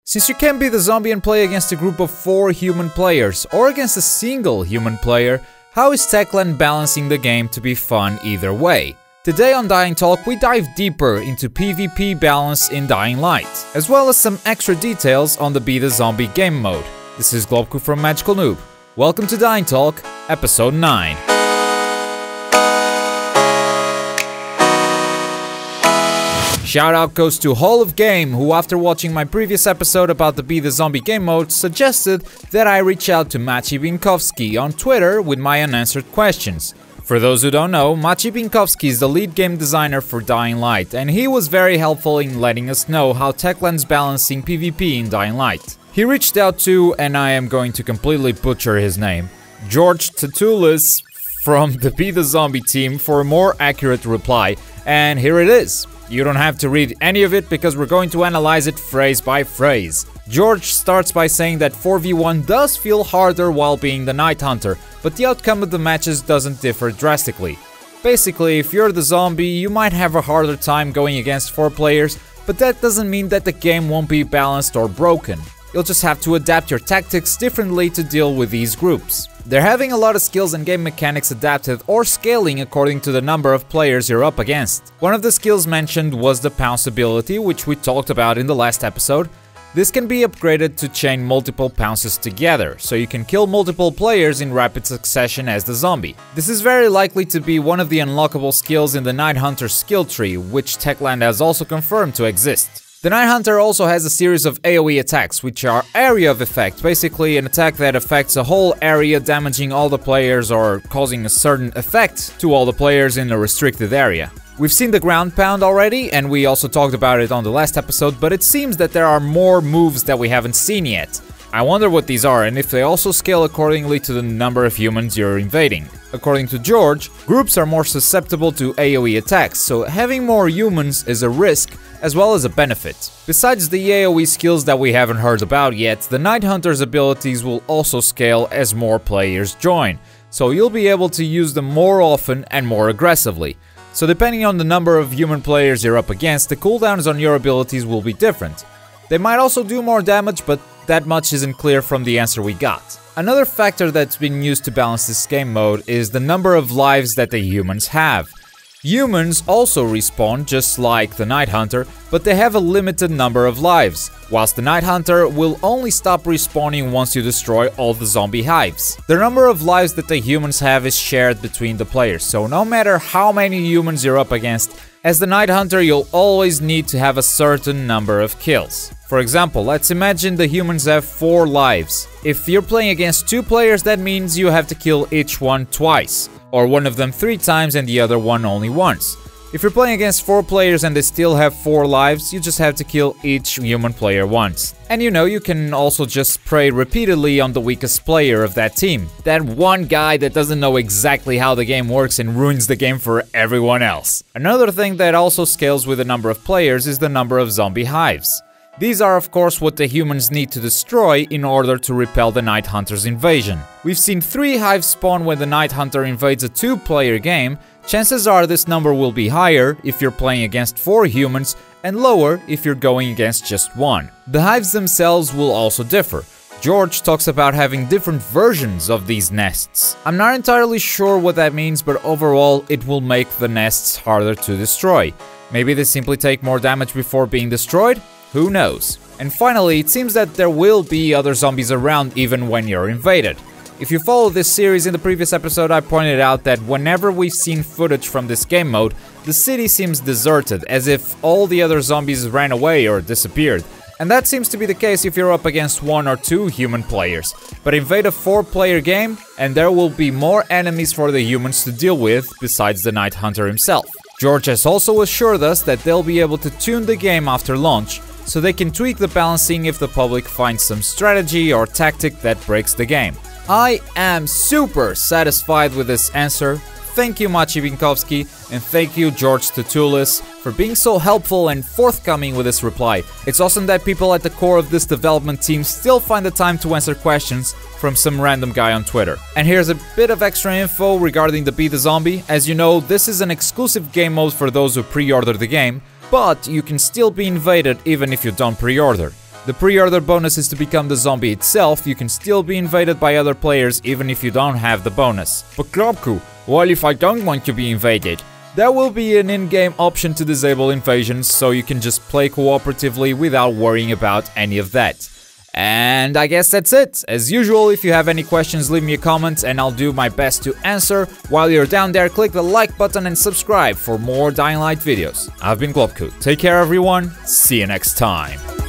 Since you can be the zombie and play against a group of 4 human players or against a single human player, how is Techland balancing the game to be fun either way? Today on Dying Talk we dive deeper into PvP balance in Dying Light, as well as some extra details on the Be the Zombie game mode. This is Globku from Magical Noob. Welcome to Dying Talk, episode 9. Shoutout goes to Hall of Game, who after watching my previous episode about the Be the Zombie game mode suggested that I reach out to Maciej Binkowski on Twitter with my unanswered questions. For those who don't know, Maciej Binkowski is the lead game designer for Dying Light, and he was very helpful in letting us know how Techland's balancing PvP in Dying Light. He reached out to, and I am going to completely butcher his name, George Tatulis from the Be the Zombie team for a more accurate reply, and here it is. You don't have to read any of it because we're going to analyze it phrase by phrase. George starts by saying that 4v1 does feel harder while being the Night Hunter, but the outcome of the matches doesn't differ drastically. Basically, if you're the zombie, you might have a harder time going against 4 players, but that doesn't mean that the game won't be balanced or broken. You'll just have to adapt your tactics differently to deal with these groups. They're having a lot of skills and game mechanics adapted or scaling according to the number of players you're up against. One of the skills mentioned was the pounce ability, which we talked about in the last episode. This can be upgraded to chain multiple pounces together, so you can kill multiple players in rapid succession as the zombie. This is very likely to be one of the unlockable skills in the Night Hunter skill tree, which Techland has also confirmed to exist. The Night Hunter also has a series of AoE attacks, which are area of effect, basically an attack that affects a whole area, damaging all the players or causing a certain effect to all the players in a restricted area. We've seen the ground pound already, and we also talked about it on the last episode, but it seems that there are more moves that we haven't seen yet. I wonder what these are and if they also scale accordingly to the number of humans you're invading. According to George, groups are more susceptible to AoE attacks, so having more humans is a risk as well as a benefit. Besides the AoE skills that we haven't heard about yet, the Night Hunter's abilities will also scale as more players join, so you'll be able to use them more often and more aggressively. So depending on the number of human players you're up against, the cooldowns on your abilities will be different. They might also do more damage, but that much isn't clear from the answer we got. Another factor that's been used to balance this game mode is the number of lives that the humans have. Humans also respawn just like the Night Hunter, but they have a limited number of lives, whilst the Night Hunter will only stop respawning once you destroy all the zombie hives. The number of lives that the humans have is shared between the players, so no matter how many humans you're up against, as the Night Hunter you'll always need to have a certain number of kills. For example, let's imagine the humans have 4 lives. If you're playing against 2 players, that means you have to kill each one twice, or one of them 3 times and the other one only once. If you're playing against 4 players and they still have 4 lives, you just have to kill each human player once. And you can also just prey repeatedly on the weakest player of that team. That one guy that doesn't know exactly how the game works and ruins the game for everyone else. Another thing that also scales with the number of players is the number of zombie hives. These are of course what the humans need to destroy in order to repel the Night Hunter's invasion. We've seen 3 hives spawn when the Night Hunter invades a 2-player game. Chances are this number will be higher if you're playing against 4 humans and lower if you're going against just 1. The hives themselves will also differ. George talks about having different versions of these nests. I'm not entirely sure what that means, but overall it will make the nests harder to destroy. Maybe they simply take more damage before being destroyed? Who knows? And finally, it seems that there will be other zombies around even when you're invaded. If you follow this series, in the previous episode I pointed out that whenever we've seen footage from this game mode, the city seems deserted, as if all the other zombies ran away or disappeared. And that seems to be the case if you're up against 1 or 2 human players. But invade a 4-player game and there will be more enemies for the humans to deal with besides the Night Hunter himself. George has also assured us that they'll be able to tune the game after launch, so they can tweak the balancing if the public finds some strategy or tactic that breaks the game. I am super satisfied with this answer. Thank you Maciej Binkowski, and thank you George Tatulis for being so helpful and forthcoming with this reply. It's awesome that people at the core of this development team still find the time to answer questions from some random guy on Twitter. And here's a bit of extra info regarding the Be the Zombie. As you know, this is an exclusive game mode for those who pre-order the game, but you can still be invaded even if you don't pre-order. The pre-order bonus is to become the zombie itself. You can still be invaded by other players even if you don't have the bonus. But Klopku, what if I don't want to be invaded? There will be an in-game option to disable invasions, so you can just play cooperatively without worrying about any of that. And I guess that's it. As usual, if you have any questions, leave me a comment and I'll do my best to answer. While you're down there, click the like button and subscribe for more Dying Light videos. I've been Klopku. Take care everyone, see you next time.